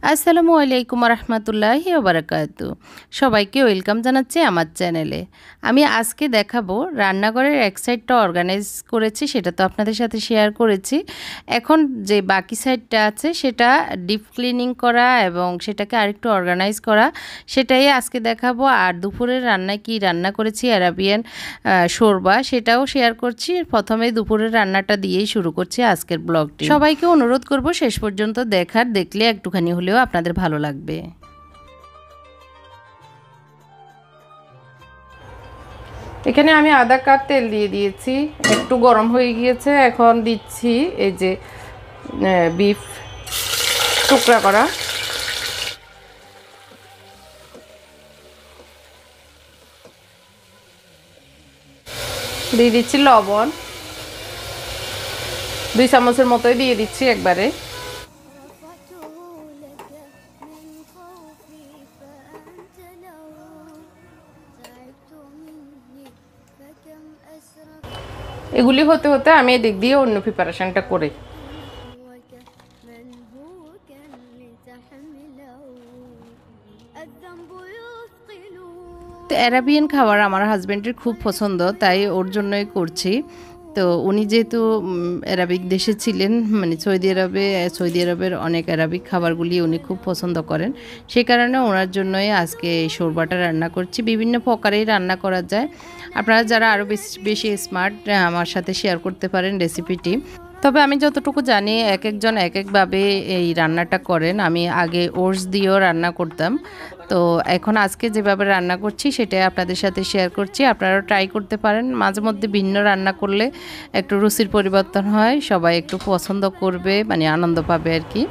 আসসালামু আলাইকুম রহমতুল্লাহি ওবরাকাতু। সবাইকে ওয়েলকাম জানাচ্ছি আমার চ্যানেলে। আমি আজকে দেখাবো রান্নাঘরের এক সাইডটা অর্গানাইজ করেছি, সেটা তো আপনাদের সাথে শেয়ার করেছি। এখন যে বাকি সাইডটা আছে সেটা ডিপ ক্লিনিং করা এবং সেটাকে আরেকটু অর্গানাইজ করা, সেটাই আজকে দেখাবো। আর দুপুরের রান্নায় কি রান্না করেছি আরাবিয়ান শোরবা, সেটাও শেয়ার করছি। প্রথমে দুপুরের রান্নাটা দিয়েই শুরু করছি আজকের ব্লগটি। সবাইকে অনুরোধ করব শেষ পর্যন্ত দেখলে একটুখানি হলেও আপনাদের ভালো লাগবে। এখানে আমি আধা কাপ তেল দিয়ে দিয়েছি, একটু গরম হয়ে গিয়েছে। এখন দিচ্ছি এই যে বিফ টুকরা করা, দিয়ে দিচ্ছি লবণ, 2 চামচের মতোই দিয়ে দিচ্ছি একবারে। এগুলি হতে হতে আমি এদিক দিয়ে অন্য প্রিপারেশনটা করি। তো অ্যারাবিয়ান খাবার আমার হাজব্যান্ডের খুব পছন্দ, তাই ওর জন্যই করছি। তো উনি যেহেতু অ্যারাবিক দেশে ছিলেন, মানে সৌদি আরবের অনেক অ্যারাবিক খাবারগুলি উনি খুব পছন্দ করেন, সেই কারণে ওনার জন্যই আজকে এই শোরবাটা রান্না করছি। বিভিন্ন প্রকারেই রান্না করা যায়, আপনারা যারা আরও বেশি স্মার্ট আমার সাথে শেয়ার করতে পারেন রেসিপিটি। তবে আমি যতটুকু জানি এক একজন এক একভাবে এই রান্নাটা করেন। আমি আগে ওটস দিয়েও রান্না করতাম, তো এখন আজকে যেভাবে রান্না করছি সেটাই আপনাদের সাথে শেয়ার করছি। আপনারাও ট্রাই করতে পারেন, মাঝে মধ্যে ভিন্ন রান্না করলে একটু রুচির পরিবর্তন হয়, সবাই একটু পছন্দ করবে, মানে আনন্দ পাবে আর কি।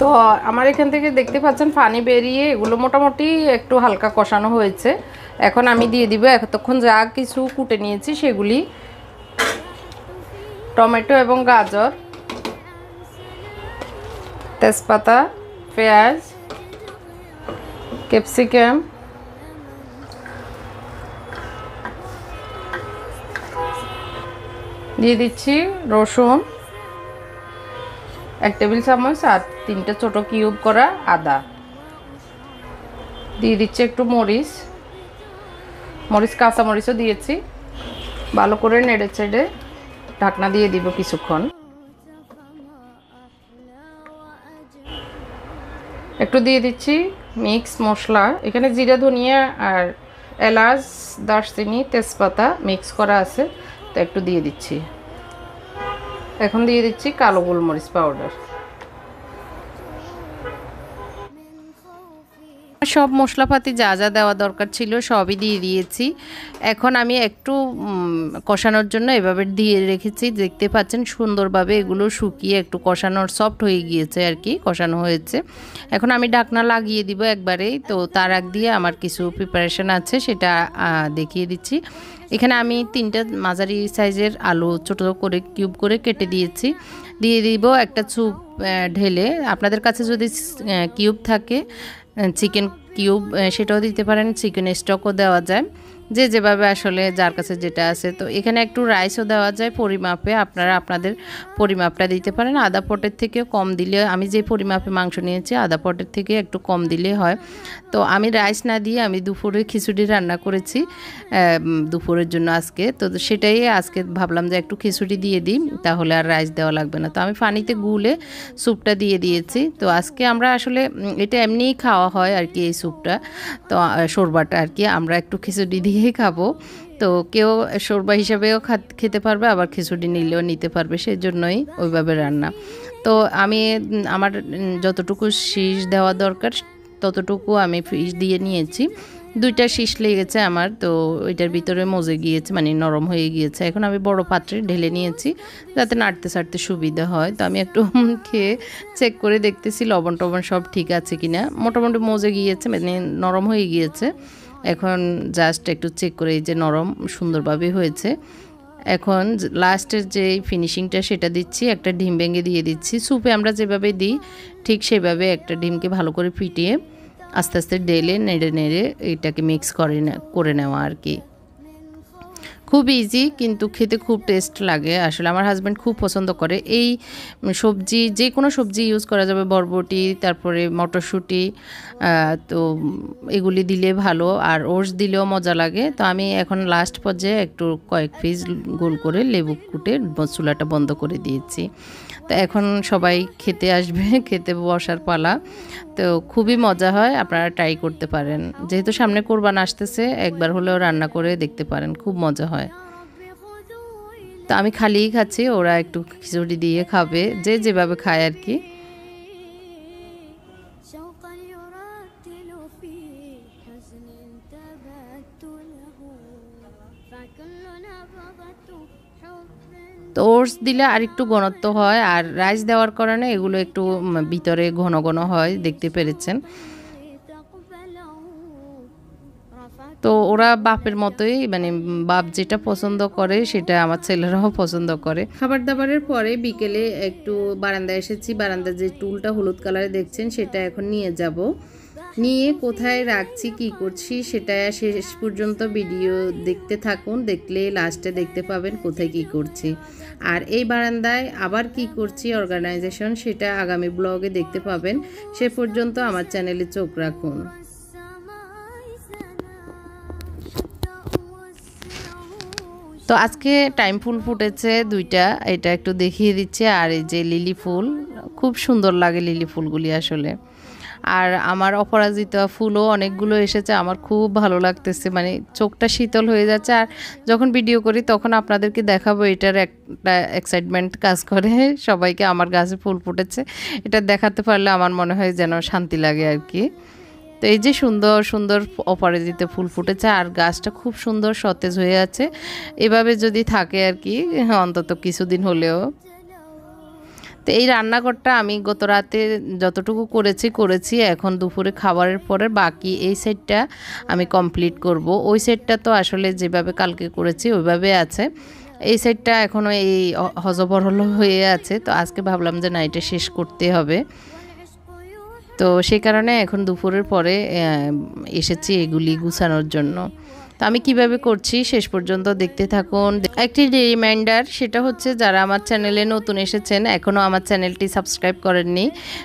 তো আমার এখান থেকে দেখতে পাচ্ছেন পানি বেরিয়ে এগুলো মোটামুটি একটু হালকা কষানো হয়েছে। এখন আমি দিয়ে দিব এতক্ষণ যা কিছু কুটে নিয়েছি সেগুলি, টমেটো এবং গাজর, তেজপাতা, পেঁয়াজ, ক্যাপসিকাম, দিয়ে দিচ্ছি রসুন 1 টেবিল চামচ, আর 3টা ছোট কিউব করা আদা, দিয়ে দিচ্ছি একটু মরিচ, কাঁচা মরিচও দিয়েছি। ভালো করে নেড়ে চেড়ে ঢাকনা দিয়ে দিব কিছুক্ষণ। একটু দিয়ে দিচ্ছি মিক্স মশলা, এখানে জিরা, ধনিয়া আর এলাচ, দারচিনি, তেজপাতা মিক্স করা আছে, তো একটু দিয়ে দিচ্ছি। এখন দিয়ে দিচ্ছি কালো গোলমরিচ পাউডার। সব মশলাপাতি যা যা দেওয়া দরকার ছিল সবই দিয়ে দিয়েছি। এখন আমি একটু কষানোর জন্য এভাবে দিয়ে রেখেছি, দেখতে পাচ্ছেন সুন্দরভাবে এগুলো শুকিয়ে একটু কষানোর সফট হয়ে গিয়েছে আর কি, কষানো হয়েছে। এখন আমি ঢাকনা লাগিয়ে দিব একবারেই। তো তার আগ দিয়ে আমার কিছু প্রিপারেশন আছে সেটা দেখিয়ে দিচ্ছি। এখানে আমি 3টা মাঝারি সাইজের আলু ছোটো করে কিউব করে কেটে দিয়েছি, দিয়ে দিব একটা স্যুপ ঢেলে। আপনাদের কাছে যদি কিউব থাকে, চিকেন কিউব, সেটাও দিতে পারেন, চিকেন স্টকও দেওয়া যায়, যে যেভাবে আসলে যার কাছে যেটা আছে। তো এখানে একটু রাইসও দেওয়া যায় পরিমাপে, আপনারা আপনাদের পরিমাপটা দিতে পারেন। আধা পটের থেকে কম দিলে, আমি যে পরিমাপে মাংস নিয়েছি আধা পটের থেকে একটু কম দিলে হয়। তো আমি রাইস না দিয়ে আমি দুপুরে খিচুড়ি রান্না করেছি দুপুরের জন্য আজকে। তো সেটাই আজকে ভাবলাম যে একটু খিচুড়ি দিয়ে দিই, তাহলে আর রাইস দেওয়া লাগবে না। তো আমি পানিতে গুলে স্যুপটা দিয়ে দিয়েছি। তো আজকে আমরা আসলে এটা এমনিই খাওয়া হয় আর কি, এই স্যুপটা, তো শোরবাটা আর কি, আমরা একটু খিচুড়ি দিয়েই খাবো। তো কেউ শোরবা হিসাবেও খেতে পারবে, আবার খিচুড়ি নিলেও নিতে পারবে, সেজন্যই ওইভাবে রান্না। তো আমি আমার যতটুকু শীষ দেওয়া দরকার ততটুকু আমি ফিশ দিয়ে নিয়েছি। 2টা শীষ লেগেছে আমার, তো ওইটার ভিতরে মজে গিয়েছে, মানে নরম হয়ে গিয়েছে। এখন আমি বড় পাত্রে ঢেলে নিয়েছি যাতে নাড়তে ছাড়তে সুবিধা হয়। তো আমি একটু খেয়ে চেক করে দেখতেছি লবণ টবণ সব ঠিক আছে কিনা। মোটামুটি মজে গিয়েছে, মানে নরম হয়ে গিয়েছে। এখন জাস্ট একটু চেক করে, এই যে নরম সুন্দরভাবে হয়েছে। এখন লাস্টের যে ফিনিশিংটা সেটা দিচ্ছি, একটা ডিম ভেঙে দিয়ে দিচ্ছি। স্যুপে আমরা যেভাবে দিই ঠিক সেভাবে একটা ডিমকে ভালো করে ফিটিয়ে আস্তে আস্তে নেড়ে এটাকে মিক্স করে নেওয়া আর কি। খুব ইজি কিন্তু খেতে খুব টেস্ট লাগে। আসলে আমার হাজব্যান্ড খুব পছন্দ করে। এই সবজি যে কোনো সবজি ইউজ করা যাবে, বরবটি, তারপরে মটরশুঁটি, তো এগুলি দিলে ভালো, আর ওটস দিলেও মজা লাগে। তো আমি এখন লাস্ট পর্যায়ে একটু কয়েক পিস গোল করে লেবু কুটে চুলাটা বন্ধ করে দিয়েছি। তো এখন সবাই খেতে আসবে, খেতে বসার পালা। তো খুবই মজা হয়, আপনারা ট্রাই করতে পারেন। যেহেতু সামনে কোরবান আসতেছে, একবার হলেও রান্না করে দেখতে পারেন, খুব মজা হয়। তো আমি খালিই খাচ্ছি, ওরা একটু খিচুড়ি দিয়ে খাবে, যে যেভাবে খায় আর কি। তো ওটস দিলে আর একটু ঘনত্ব হয়, আর রাইস দেওয়ার কারণে এগুলো একটু ভিতরে ঘন ঘন হয়, দেখতে পেরেছেন। তো ওরা বাপের মতোই, মানে বাপ যেটা পছন্দ করে সেটা আমার ছেলেরাও পছন্দ করে। খাবার দাবারের পরে বিকেলে একটু বারান্দায় এসেছি। বারান্দার যে টুলটা হলুদ কালারে দেখছেন সেটা এখন নিয়ে যাব। নিয়ে কোথায় রাখছি, কি করছি সেটা শেষ পর্যন্ত ভিডিও দেখতে থাকুন। দেখলে লাস্টে দেখতে পাবেন কোথায় কি করছি। আর এই বারান্দায় আবার কি করছি অর্গানাইজেশন, সেটা আগামী ব্লগে দেখতে পাবেন। সে পর্যন্ত আমার চ্যানেলে চোখ রাখুন। তো আজকে টাইম ফুল ফুটেছে দুইটা, এটা একটু দেখিয়ে দিচ্ছে। আর এই যে লিলি ফুল, খুব সুন্দর লাগে লিলি ফুলগুলি আসলে। আর আমার অপরাজিতা ফুলও অনেকগুলো এসেছে, আমার খুব ভালো লাগতেছে, মানে চোখটা শীতল হয়ে যাচ্ছে। আর যখন ভিডিও করি তখন আপনাদেরকে দেখাবো, এটার একটা এক্সাইটমেন্ট কাজ করে সবাইকে। আমার গাছে ফুল ফুটেছে, এটা দেখাতে পারলে আমার মনে হয় যেন শান্তি লাগে আর কি। তো এই যে সুন্দর সুন্দর অপরাজিতা ফুল ফুটেছে, আর গাছটা খুব সুন্দর সতেজ হয়ে আছে। এভাবে যদি থাকে আর কি অন্তত কিছুদিন হলেও। তো এই রান্নাঘরটা আমি গত রাতে যতটুকু করেছি, এখন দুপুরে খাবারের পরে বাকি এই সেটটা আমি কমপ্লিট করব। ওই সেটটা তো আসলে যেভাবে কালকে করেছি ওইভাবে আছে। এই সেটটা এখনও এই হজবরল হয়ে আছে। তো আজকে ভাবলাম যে না, এটা শেষ করতে হবে। তো সেই কারণে এখন দুপুরের পরে এসেছি এগুলি গুছানোর জন্য। তো আমি কিভাবে করছি শেষ পর্যন্ত দেখতে থাকুন। একটি রিমাইন্ডার, সেটা হচ্ছে যারা আমার চ্যানেলে নতুন এসেছেন, এখনও আমার চ্যানেলটি সাবস্ক্রাইব করেননি,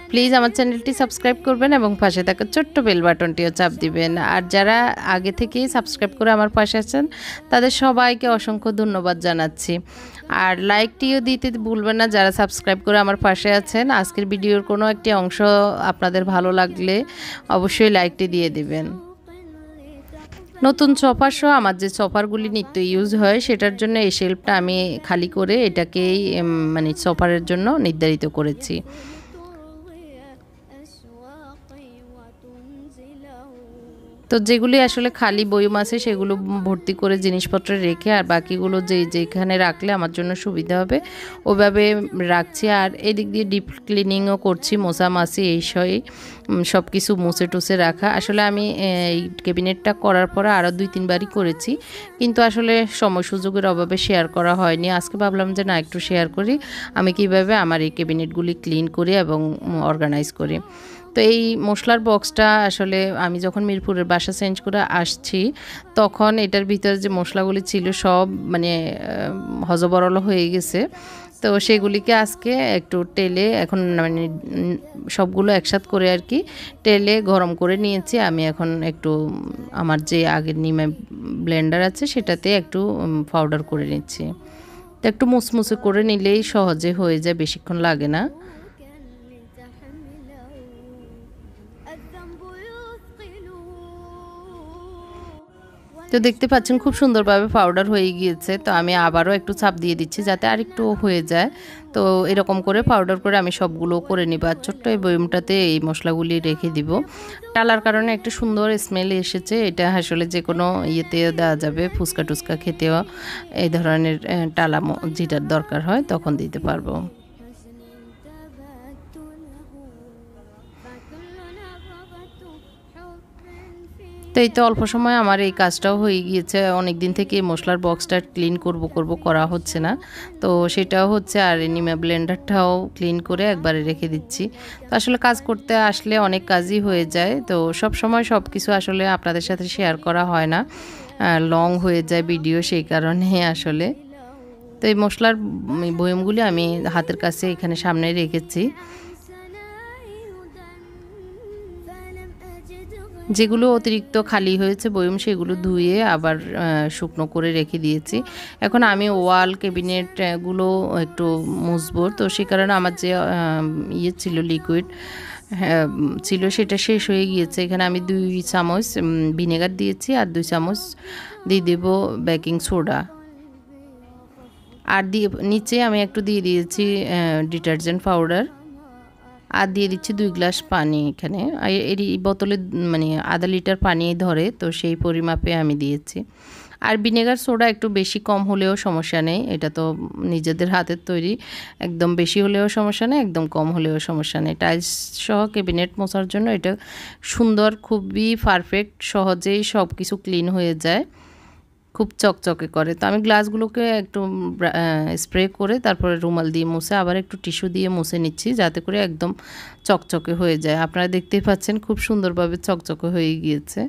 প্লিজ আমার চ্যানেলটি সাবস্ক্রাইব করবেন এবং পাশে থাকা ছোট্ট বেল বাটনটিও চাপ দিবেন। আর যারা আগে থেকেই সাবস্ক্রাইব করে আমার পাশে আছেন, তাদের সবাইকে অসংখ্য ধন্যবাদ জানাচ্ছি। আর লাইকটিও দিতে ভুলবেন না যারা সাবস্ক্রাইব করে আমার পাশে আছেন। আজকের ভিডিওর কোনো একটি অংশ আপনাদের ভালো লাগলে অবশ্যই লাইকটি দিয়ে দিবেন। নতুন চপার সহ আমার যে চপারগুলি নিত্য ইউজ হয়, সেটার জন্য এই শেলফটা আমি খালি করে এটাকেই মানে চপারের জন্য নির্ধারিত করেছি। তো যেগুলি আসলে খালি বয়ম আছে সেগুলো ভর্তি করে জিনিসপত্র রেখে, আর বাকিগুলো যেখানে রাখলে আমার জন্য সুবিধা হবে ওইভাবে রাখছি। আর এদিক দিয়ে ডিপ ক্লিনিংও করছি, মোছামাছি এই সব কিছু মুছে টুছে রাখা। আসলে আমি এই ক্যাবিনেটটা করার পরে আরও 2-3 বারই করেছি, কিন্তু আসলে সময় সুযোগের অভাবে শেয়ার করা হয়নি। আজকে ভাবলাম যে না, একটু শেয়ার করি আমি কিভাবে আমার এই ক্যাবিনেটগুলি ক্লিন করি এবং অর্গানাইজ করি। তো এই মশলার বক্সটা আসলে আমি যখন মিরপুরের বাসা চেঞ্জ করে আসছি, তখন এটার ভিতরে যে মশলাগুলি ছিল সব মানে হজবরল হয়ে গেছে। তো সেগুলিকে আজকে একটু তেলে, এখন মানে সবগুলো একসাথে করে আর কি তেলে গরম করে নিয়েছি। আমি এখন একটু আমার যে আগের নিমে ব্লেন্ডার আছে সেটাতে একটু পাউডার করে নিচ্ছি। তো একটু মুসমুসে করে নিলেই সহজে হয়ে যায়, বেশিক্ষণ লাগে না। তো দেখতে পাচ্ছেন খুব সুন্দরভাবে পাউডার হয়ে গিয়েছে। তো আমি আবারও একটু চাপ দিয়ে দিচ্ছি যাতে আরেকটু হয়ে যায়। তো এরকম করে পাউডার করে আমি সবগুলো করে নিব। আর ছোট্ট এই বয়মটাতে এই মশলাগুলি রেখে দিব। টালার কারণে একটা সুন্দর স্মেল এসেছে। এটা আসলে যে কোনো ইয়েতে দেওয়া যাবে, ফুচকা টুচকা খেতেও এই ধরনের টালা যেটার দরকার হয় তখন দিতে পারবো। তো এই তো অল্প সময় আমার এই কাজটাও হয়ে গিয়েছে। অনেক দিন থেকে মশলার বক্সটা ক্লিন করব করা হচ্ছে না, তো সেটাও হচ্ছে। আর নিমা ব্লেন্ডারটাও ক্লিন করে একবারে রেখে দিচ্ছি। তো আসলে কাজ করতে আসলে অনেক কাজই হয়ে যায়, তো সব সময় সব কিছু আসলে আপনাদের সাথে শেয়ার করা হয় না। লং হয়ে যায় ভিডিও, সেই কারণে আসলে। তো এই মশলার বয়মগুলি আমি হাতের কাছে এখানে সামনে রেখেছি। যেগুলো অতিরিক্ত খালি হয়েছে বয়ম সেগুলো ধুয়ে আবার শুকনো করে রেখে দিয়েছি। এখন আমি ওয়াল ক্যাবিনেটগুলো একটু মুছবো, তো সে কারণে আমার যে ইয়ে ছিল লিকুইড ছিল সেটা শেষ হয়ে গিয়েছে। এখানে আমি 2 চামচ ভিনেগার দিয়েছি আর 2 চামচ দিয়ে দেব বেকিং সোডা। আর দিয়ে নিচে আমি একটু দিয়ে দিয়েছি ডিটারজেন্ট পাউডার। আর দিয়ে দিচ্ছি 2 গ্লাস পানি। এখানে এই বোতলে মানে আধা লিটার পানি ধরে, তো সেই পরিমাপে আমি দিয়েছি। আর ভিনেগার সোডা একটু বেশি কম হলেও সমস্যা নেই, এটা তো নিজেদের হাতের তৈরি, একদম বেশি হলেও সমস্যা নেই, একদম কম হলেও সমস্যা নেই। টাইলস সহ ক্যাবিনেট মোছার জন্য এটা সুন্দর, খুবই পারফেক্ট, সহজেই সব কিছু ক্লিন হয়ে যায়, খুব চকচকে করে। তো আমি গ্লাসগুলোকে একটু স্প্রে করে তারপরে রুমাল দিয়ে মুছে আবার একটু টিস্যু দিয়ে মুছে নিচ্ছি, যাতে করে একদম চকচকে হয়ে যায়। আপনারা দেখতেই পাচ্ছেন খুব সুন্দরভাবে চকচকে হয়ে গিয়েছে।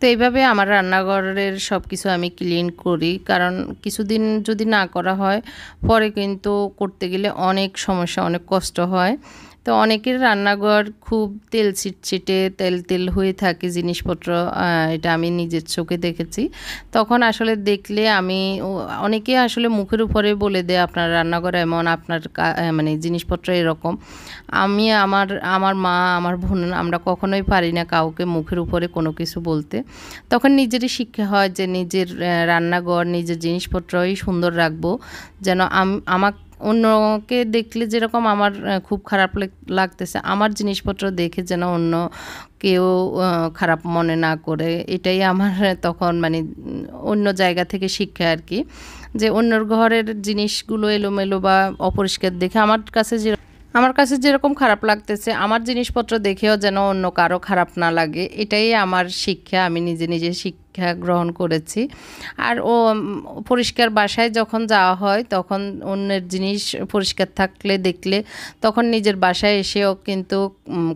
তো এইভাবে আমার রান্নাঘরের সব কিছু আমি ক্লিন করি, কারণ কিছুদিন যদি না করা হয় পরে কিন্তু করতে গেলে অনেক সমস্যা, অনেক কষ্ট হয়। তো অনেকের রান্নাঘর খুব তেল ছিটছিটে তেল তেল হয়ে থাকে জিনিসপত্র, এটা আমি নিজের চোখে দেখেছি। তখন আসলে দেখলে আমি অনেকে আসলে মুখের উপরে বলে দেয় আপনার রান্নাঘর এমন, আপনার মানে জিনিসপত্র এরকম। আমি আমার আমার মা আমার বোন আমরা কখনোই পারি না কাউকে মুখের উপরে কোনো কিছু বলতে। তখন নিজেরই শিক্ষা হয় যে নিজের রান্নাঘর নিজের জিনিসপত্রই সুন্দর রাখবো, যেন আমাকে অন্যকে দেখলে যেরকম আমার খুব খারাপ লাগতেছে, আমার জিনিসপত্র দেখে যেন অন্য কেউ খারাপ মনে না করে। এটাই আমার তখন মানে অন্য জায়গা থেকে শিক্ষা আর কি, যে অন্যর ঘরের জিনিসগুলো এলোমেলো বা অপরিষ্কার দেখে আমার কাছে যেরকম খারাপ লাগতেছে, আমার জিনিসপত্র দেখেও যেন অন্য কারো খারাপ না লাগে। এটাই আমার শিক্ষা, আমি নিজে নিজে শিক্ষা গ্রহণ করেছি। আর পরিষ্কার বাসায় যখন যাওয়া হয় তখন অন্যের জিনিস পরিষ্কার থাকলে দেখলে তখন নিজের বাসায় এসেও কিন্তু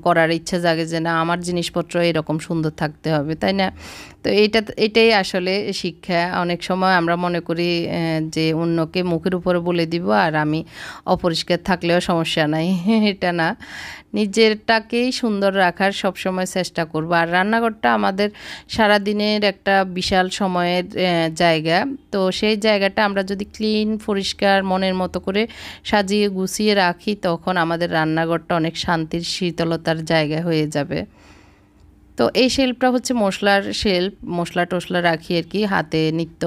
করার ইচ্ছা জাগে যে না আমার জিনিসপত্র এরকম সুন্দর থাকতে হবে, তাই না? তো এটাই আসলে শিক্ষা। অনেক সময় আমরা মনে করি যে অন্যকে মুখের উপরে বলে দিব আর আমি অপরিষ্কার থাকলেও সমস্যা নাই, এটা না, নিজেরটাকেই সুন্দর রাখার সবসময় চেষ্টা করব। আর রান্নাঘরটা আমাদের সারাদিনের একটা বিশাল সময়ের জায়গা, তো সেই জায়গাটা আমরা যদি ক্লিন পরিষ্কার মনের মতো করে সাজিয়ে গুছিয়ে রাখি তখন আমাদের রান্নাঘরটা অনেক শান্তির শীতলতার জায়গা হয়ে যাবে। তো এই শেলফটা হচ্ছে মশলার শেলফ, মশলা টশলা রাখি আর কি, হাতে নিত্য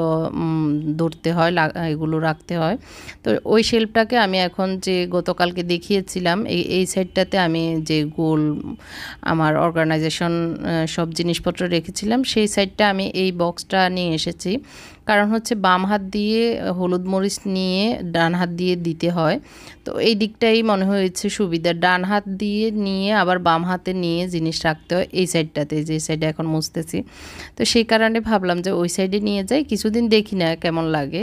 ধরতে হয়, এগুলো রাখতে হয়। তো ওই শেলফটাকে আমি এখন যে গতকালকে দেখিয়েছিলাম এই সাইডটাতে আমি যে গোল আমার অর্গানাইজেশন সব জিনিসপত্র রেখেছিলাম সেই সাইডটা আমি এই বক্সটা নিয়ে এসেছি। কারণ হচ্ছে বাম হাত দিয়ে হলুদ মরিচ নিয়ে ডান হাত দিয়ে দিতে হয়, তো এই দিকটাই মনে হয়েছে সুবিধা, ডান হাত দিয়ে নিয়ে আবার বাম হাতে নিয়ে জিনিস রাখতে হয় এই সাইডটাতে, যে সাইডে এখন মুছতেছি। তো সেই কারণে ভাবলাম যে ওই সাইডে নিয়ে যাই, কিছুদিন দেখি না কেমন লাগে।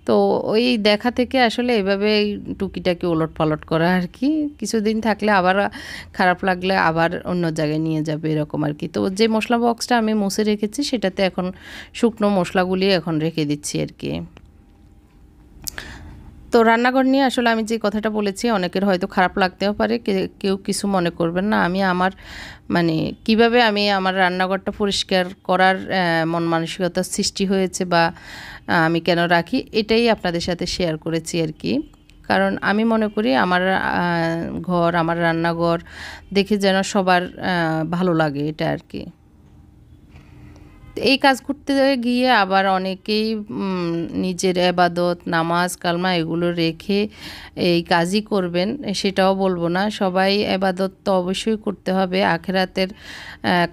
তো ওই দেখা থেকে আসলে এভাবে টুকিটাকি ওলট পালট করা আর কি, কিছুদিন থাকলে আবার খারাপ লাগলে আবার অন্য জায়গায় নিয়ে যাবে এরকম আর কি। তো যে মশলা বক্সটা আমি মুছে রেখেছি সেটাতে এখন শুকনো মশলাগুলি এখন রেখে দিচ্ছি আর কি। তো রান্নাঘর নিয়ে আসলে আমি যে কথাটা বলেছি অনেকের হয়তো খারাপ লাগতেও পারে, কেউ কিছু মনে করবেন না। আমি আমার মানে কিভাবে আমি আমার রান্নাঘরটা পরিষ্কার করার মন মানসিকতার সৃষ্টি হয়েছে বা আমি কেন রাখি এটাই আপনাদের সাথে শেয়ার করেছি আর কি। কারণ আমি মনে করি আমার ঘর, আমার রান্নাঘর দেখে যেন সবার ভালো লাগে, এটা আর কি। এই কাজ করতে গিয়ে আবার অনেকেই নিজের এবাদত নামাজ কালমা এগুলো রেখে এই কাজই করবেন সেটাও বলবো না। সবাই এবাদত তো অবশ্যই করতে হবে, আখেরাতের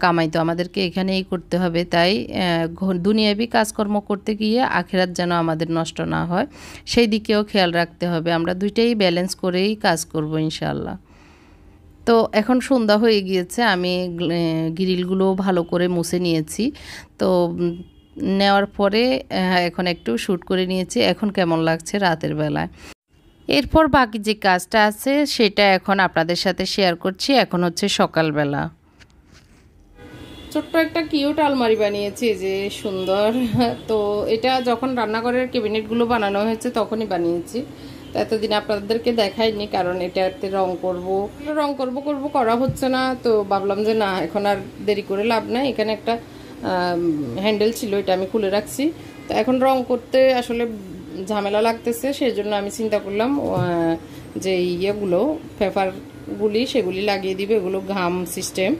কামাই তো আমাদেরকে এখানেই করতে হবে। তাই দুনিয়াবি কাজকর্ম করতে গিয়ে আখেরাত যেন আমাদের নষ্ট না হয় সেই দিকেও খেয়াল রাখতে হবে। আমরা দুইটাই ব্যালেন্স করেই কাজ করব ইনশাআল্লাহ। তো এখন সন্ধ্যা হয়ে গিয়েছে, আমি গ্রিলগুলো ভালো করে মুছে নিয়েছি। তো নেওয়ার পরে এখন একটু শ্যুট করে নিয়েছি। এখন কেমন লাগছে রাতের বেলায়। এরপর বাকি যে কাজটা আছে সেটা এখন আপনাদের সাথে শেয়ার করছি। এখন হচ্ছে সকালবেলা। ছোট্ট একটা কিউট আলমারি বানিয়েছি, যে সুন্দর। তো এটা যখন রান্নাঘরের ক্যাবিনেটগুলো বানানো হয়েছে তখনই বানিয়েছি। তো এতদিন আপনাদেরকে দেখাইনি, কারণ এটাতে রং করব করা হচ্ছে না। তো ভাবলাম যে না, এখন আর দেরি করে লাভ নাই। এখানে একটা হ্যান্ডেল ছিল, এটা আমি খুলে রাখছি। তো এখন রং করতে আসলে ঝামেলা লাগতেছে, সেই জন্য আমি চিন্তা করলাম যে ইয়েগুলো পেপারগুলি সেগুলি লাগিয়ে দিবে। এগুলো ঘাম সিস্টেম,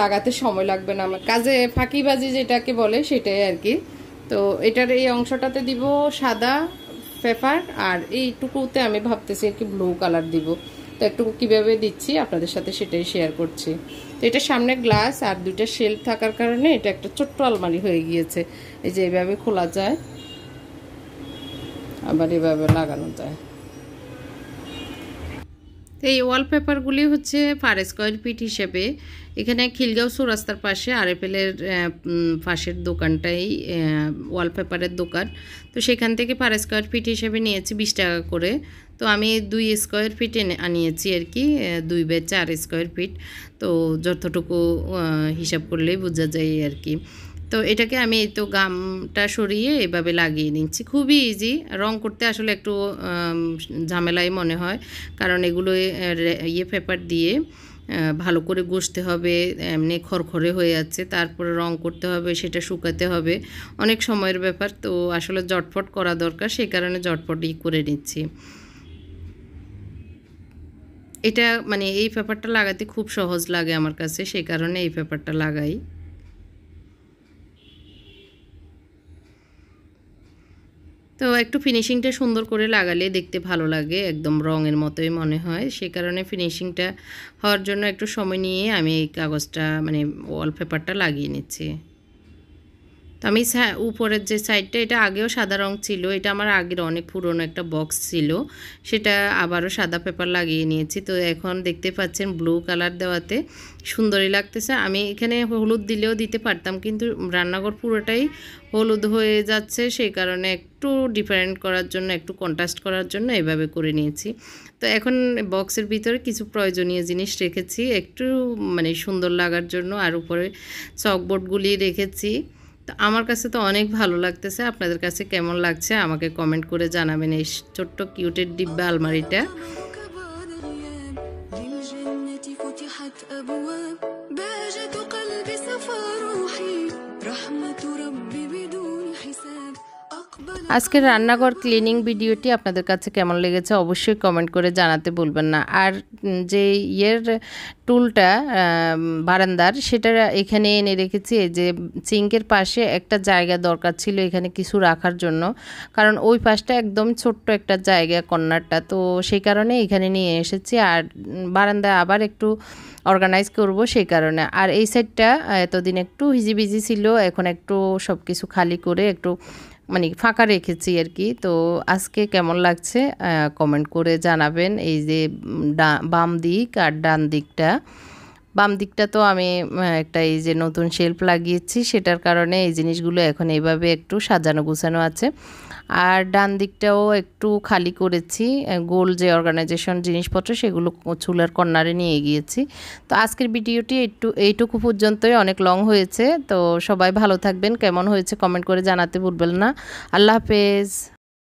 লাগাতে সময় লাগবে না আমার। কাজে ফাঁকিবাজি যেটাকে বলে সেটাই আর কি। তো এটার এই অংশটাতে দিব সাদা পেপার, আর এইটুকুতে আমি ভাবতেছি আর কি ব্লু কালার দিব। তো একটু কীভাবে দিচ্ছি আপনাদের সাথে সেটাই শেয়ার করছি। তো এটা সামনে গ্লাস আর দুইটা শেলফ থাকার কারণে এটা একটা ছোট্ট আলমারি হয়ে গিয়েছে। এই যে এইভাবে খোলা যায়, আবার এভাবে লাগানো যায়। এই ওয়ালপেপারগুলি হচ্ছে পার স্কোয়ার ফিট হিসেবে। এখানে খিলগাঁও চৌরাস্তার পাশে আরএফএলের পাশের দোকানটাই ওয়ালপেপারের দোকান। তো সেখান থেকে পার স্কোয়ার ফিট হিসেবে নিয়েছি 20 টাকা করে। তো আমি 2 স্কোয়ার ফিট আনিয়েছি আর কি, 2 বাই 4 স্কোয়ার ফিট। তো যতটুকু হিসাব করলেই বোঝা যায় আর কি। তো এটাকে আমি এই তো গামটা সরিয়ে এভাবে লাগিয়ে নিচ্ছি। খুবই ইজি। রং করতে আসলে একটু ঝামেলাই মনে হয়, কারণ এগুলো পেপার দিয়ে ভালো করে ঘষতে হবে, এমনি খড়খড়ে হয়ে যাচ্ছে, তারপরে রং করতে হবে, সেটা শুকাতে হবে, অনেক সময়ের ব্যাপার। তো আসলে জটফট করা দরকার, সেই কারণে জটফটই করে নিচ্ছি। এটা মানে এই পেপারটা লাগাতে খুব সহজ লাগে আমার কাছে, সেই কারণে এই পেপারটা লাগাই। তো একটু ফিনিশিংটা সুন্দর করে লাগালে দেখতে ভালো লাগে, একদম রঙের মতোই মনে হয়। সে কারণে ফিনিশিংটা হওয়ার জন্য একটু সময় নিয়ে আমি এই কাগজটা মানে ওয়ালপেপারটা লাগিয়ে নিচ্ছি। তো আমি উপরের যে সাইডটা, এটা আগেও সাদা রং ছিল, এটা আমার আগের অনেক পুরনো একটা বক্স ছিল, সেটা আবারও সাদা পেপার লাগিয়ে নিয়েছি। তো এখন দেখতে পাচ্ছেন ব্লু কালার দেওয়াতে সুন্দরই লাগতেছে। আমি এখানে হলুদ দিলেও দিতে পারতাম, কিন্তু রান্নাঘর পুরোটাই হলুদ হয়ে যাচ্ছে, সেই কারণে একটু ডিফারেন্ট করার জন্য, একটু কন্ট্রাস্ট করার জন্য এভাবে করে নিয়েছি। তো এখন বক্সের ভিতরে কিছু প্রয়োজনীয় জিনিস রেখেছি একটু মানে সুন্দর লাগার জন্য, আর উপরে চকবোর্ডগুলি রেখেছি। তো আমার কাছে তো অনেক ভালো লাগতেছে। আপনাদের কাছে কেমন লাগছে আমাকে কমেন্ট করে জানাবেন এই ছোট্ট কিউটের ডিব্বা আলমারিটা। আজকের রান্নাঘর ক্লিনিং ভিডিওটি আপনাদের কাছে কেমন লেগেছে অবশ্যই কমেন্ট করে জানাতে ভুলবেন না। আর যে টুলটা বারান্দার, সেটা এখানে এনে রেখেছি। এই যে সিঙ্কের পাশে একটা জায়গা দরকার ছিল এখানে কিছু রাখার জন্য, কারণ ওই পাশটা একদম ছোট্ট একটা জায়গা কর্নারটা, তো সেই কারণে এখানে নিয়ে এসেছি। আর বারান্দায় আবার একটু অর্গানাইজ করব সেই কারণে। আর এই সাইডটা এতদিন একটু হিজিবিজি ছিল, এখন একটু সব কিছু খালি করে একটু মানে ফাঁকা রেখেছি আর কি। তো আজকে কেমন লাগছে কমেন্ট করে জানাবেন। এই যে বাম দিক আর ডান দিকটা, বাম দিকটা তো আমি একটা এই যে নতুন শেলফ লাগিয়েছি, সেটার কারণে এই জিনিসগুলো এখন এইভাবে একটু সাজানো গুছানো আছে। আর ডান দিকটাও একটু খালি করেছি, গোল যে অর্গানাইজেশন জিনিসপত্র সেগুলো চুলার কর্নারে নিয়ে গিয়েছি। তো আজকের ভিডিওটি এইটুকু পর্যন্তই, অনেক লং হয়েছে। তো সবাই ভালো থাকবেন, কেমন হয়েছে কমেন্ট করে জানাতে ভুলবেন না। আল্লাহ হাফেজ।